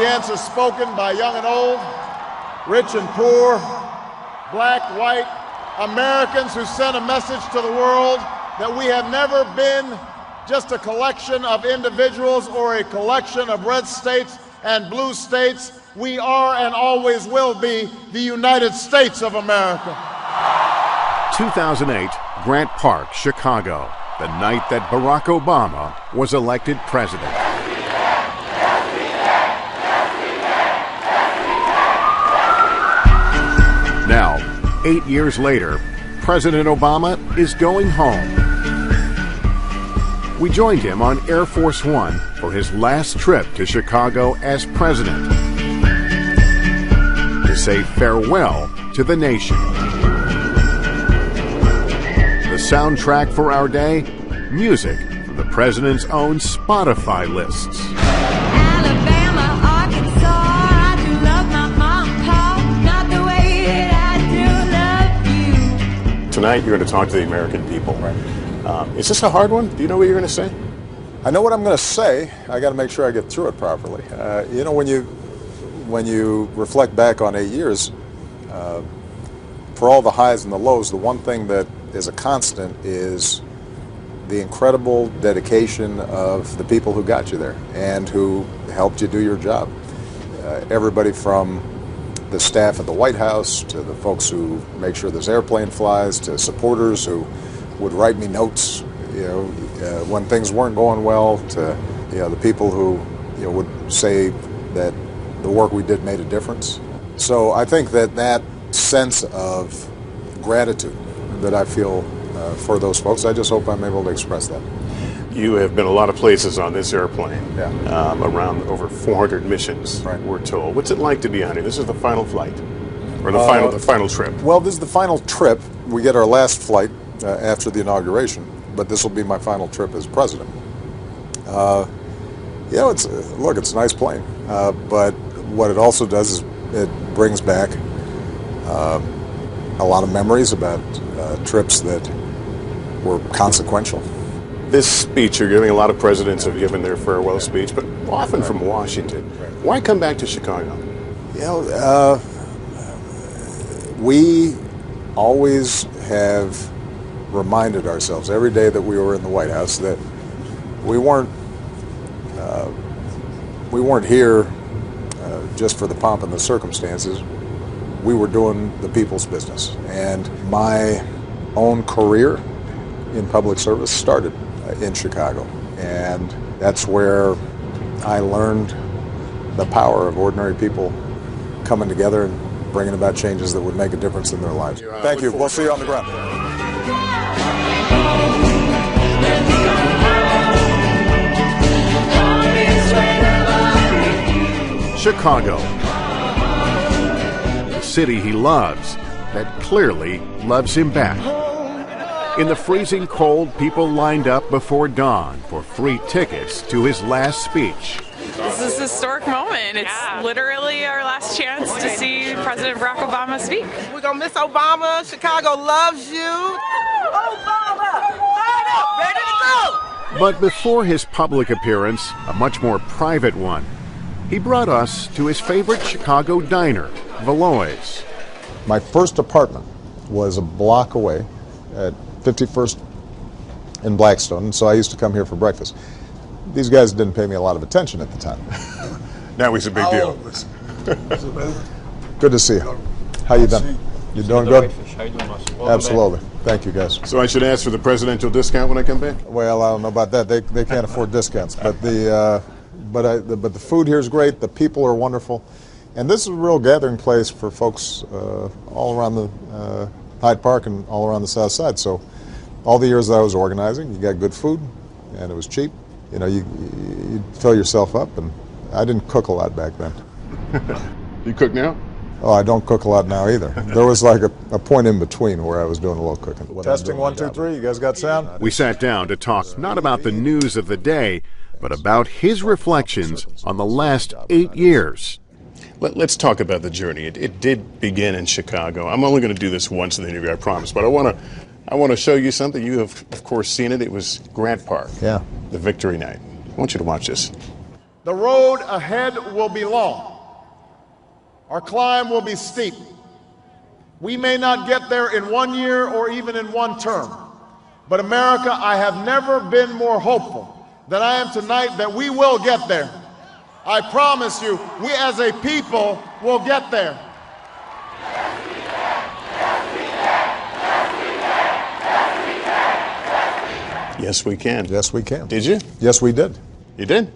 The answer spoken by young and old, rich and poor, black, white, Americans who sent a message to the world that we have never been just a collection of individuals or a collection of red states and blue states. We are and always will be the United States of America. 2008, Grant Park, Chicago, the night that Barack Obama was elected president. Now, 8 years later, President Obama is going home. We joined him on Air Force One for his last trip to Chicago as president, to say farewell to the nation. The soundtrack for our day, music from the president's own Spotify lists. Alabama, Arkansas, I do love my mom and pop, not the way that I do love you. Tonight you're going to talk to the American people. Right. Is this a hard one? Do you know what you're going to say? I know what I'm going to say. I got to make sure I get through it properly. You know, when you reflect back on 8 years, for all the highs and the lows, the one thing that is a constant is the incredible dedication of the people who got you there and who helped you do your job. Everybody from the staff at the White House to the folks who make sure this airplane flies to supporters who would write me notes, you know, when things weren't going well, to, you know, the people who, you know, would say that the work we did made a difference. So I think that sense of gratitude that I feel for those folks, I just hope I'm able to express that. You have been a lot of places on this airplane, Yeah. Around over 400 missions, Right. we're told. What's it like to be on here? This is the final flight, or the final trip. Well, this is the final trip. We get our last flight after the inauguration, but this will be my final trip as president. You know, it's a nice plane, but what it also does is it brings back a lot of memories about trips that were consequential. This speech you're giving, a lot of presidents have given their farewell speech, but often from Washington. Why come back to Chicago? You know, we always have reminded ourselves every day that we were in the White House that we weren't here just for the pomp and the circumstances. We were doing the people's business, and my own career in public service started in Chicago, and that's where I learned the power of ordinary people coming together and bringing about changes that would make a difference in their lives. Thank you. We'll see you on the ground. Chicago, the city he loves, that clearly loves him back. In the freezing cold, people lined up before dawn for free tickets to his last speech. This is a historic moment. It's literally our last chance to see President Barack Obama speak. We're going to miss Obama. Chicago loves you. Obama! Line up! Ready to go! But before his public appearance, a much more private one, he brought us to his favorite Chicago diner, Valois. My first apartment was a block away at 51st in Blackstone, so I used to come here for breakfast. These guys didn't pay me a lot of attention at the time. Now he's a big deal. Good to see you. How you doing? You doing good? Absolutely. Thank you, guys. So I should ask for the presidential discount when I come back? Well, I don't know about that. They can't afford discounts, but the food here is great. The people are wonderful, and this is a real gathering place for folks all around the Hyde Park and all around the South Side. So, all the years that I was organizing, you got good food, and it was cheap. You know, you fill yourself up, and I didn't cook a lot back then. You cook now? Oh, I don't cook a lot now either. There was like a point in between where I was doing a little cooking. Testing 1, 2, 3. You guys got sound? We sat down to talk not about the news of the day, but about his reflections on the last 8 years. Let's talk about the journey. It did begin in Chicago. I'm only going to do this once in the interview, I promise, but I want to show you something. You have, of course, seen it. It was Grant Park. Yeah. The victory night. I want you to watch this. The road ahead will be long. Our climb will be steep. We may not get there in 1 year or even in one term. But America, I have never been more hopeful than I am tonight that we will get there. I promise you, we as a people will get there. Yes, we can. Yes, we can. Did you? Yes, we did. You did?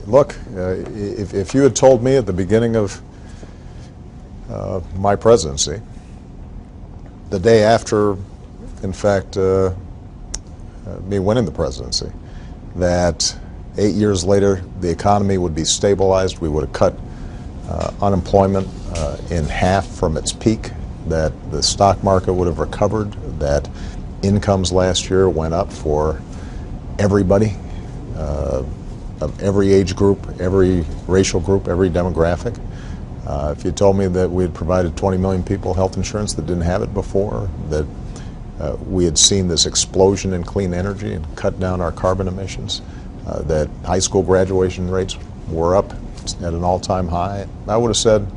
Look, if you had told me at the beginning of my presidency, the day after, in fact, me winning the presidency, that 8 years later the economy would be stabilized, we would have cut unemployment in half from its peak, that the stock market would have recovered, that incomes last year went up for everybody, of every age group, every racial group, every demographic. If you told me that we had provided 20 million people health insurance that didn't have it before, that we had seen this explosion in clean energy and cut down our carbon emissions, that high school graduation rates were up at an all-time high, I would have said,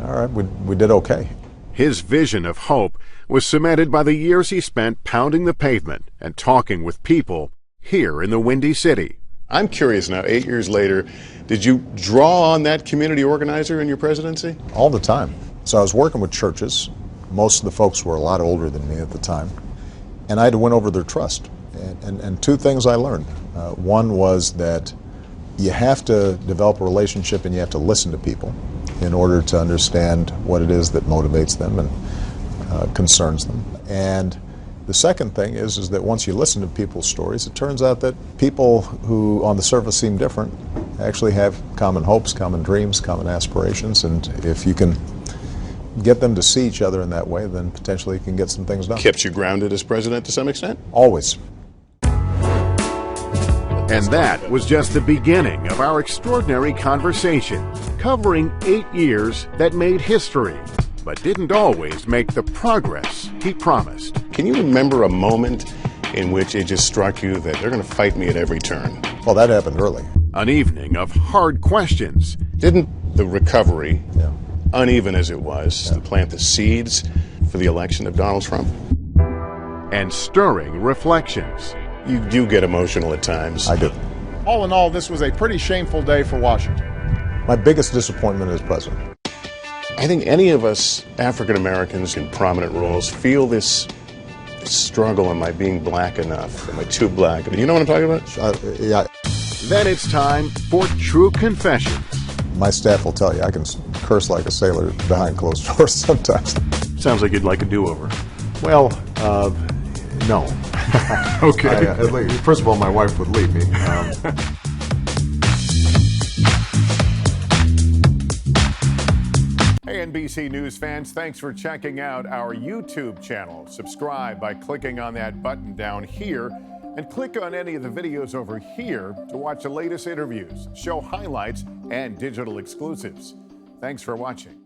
all right, we did okay. His vision of hope was cemented by the years he spent pounding the pavement and talking with people here in the Windy City. I'm curious now, 8 years later, did you draw on that community organizer in your presidency? All the time. So I was working with churches. Most of the folks were a lot older than me at the time. And I had to win over their trust. And two things I learned. One was that you have to develop a relationship and you have to listen to people in order to understand what it is that motivates them and concerns them. And the second thing is that once you listen to people's stories, it turns out that people who on the surface seem different actually have common hopes, common dreams, common aspirations, and if you can get them to see each other in that way, then potentially you can get some things done. Kept you grounded as president to some extent? Always. And that was just the beginning of our extraordinary conversation, covering 8 years that made history, but didn't always make the progress he promised. Can you remember a moment in which it just struck you that they're going to fight me at every turn? Well, that happened early. An evening of hard questions. Didn't the recovery, uneven as it was, plant the seeds for the election of Donald Trump? And stirring reflections. You do get emotional at times. I do. All in all, this was a pretty shameful day for Washington. My biggest disappointment as president. I think any of us African Americans in prominent roles feel this struggle. Am I being black enough? Am I too black? You know what I'm talking about? Yeah. Then it's time for true confessions. My staff will tell you I can curse like a sailor behind closed doors sometimes. Sounds like you'd like a do-over. Well, no. Okay. First of all, my wife would leave me. Hey, NBC News fans, thanks for checking out our YouTube channel. Subscribe by clicking on that button down here and click on any of the videos over here to watch the latest interviews, show highlights, and digital exclusives. Thanks for watching.